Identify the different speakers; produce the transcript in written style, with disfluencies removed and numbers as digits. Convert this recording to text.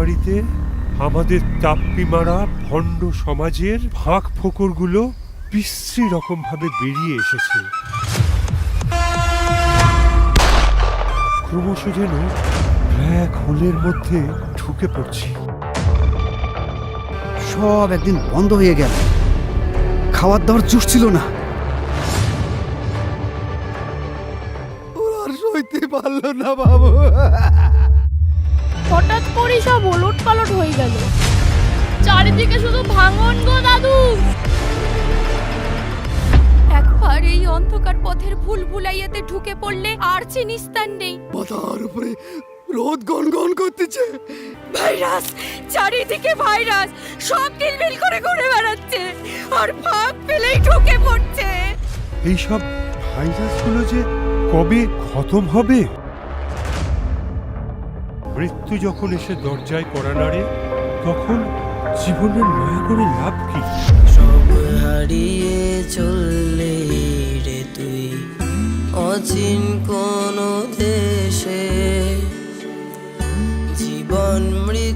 Speaker 1: মারিতে আমাদের তাপ্পি মারা ভণ্ড সমাজের ফাঁক ফোকরগুলো বিশ্রী রকম ভাবে বেরিয়ে এসেছে। ক্রমশ যেন ব্ল্যাক হোলের মধ্যে ঢুকে পড়ছি।
Speaker 2: সব একদিন বন্ধ হয়ে গেল, খাওয়ার দাওয়ার জুস ছিল না। ওরা আর সইতে পারলো না বাবু।
Speaker 3: হঠাৎ করে সব ওলট পালট হয়ে গেল, চারিদিকে শুধু ভাঙন গো দাদু।
Speaker 4: একবার এই অন্ধকার পথের ভুল ভুলাইয়াতে ঢুকে পড়লে আর চিনিস্তান নেই।
Speaker 2: মাথার উপরে রোদ গনগন করতেছে।
Speaker 4: ভাইরাস, চারিদিকে ভাইরাস, সব কিলবিল করে ঘুরে বেড়াচ্ছে আর ফাঁক পেলেই ঢুকে পড়ছে।
Speaker 1: এইসব ভাইরাসগুলো যে কবে খতম হবে? মৃত্যু যখন এসে দরজায় কড়া নাড়ে, তখন জীবনের নয়া করে লাভ কি?
Speaker 5: সব হারিয়ে চললে রে তুই অচিন কোন দেশে, জীবন মৃত্যু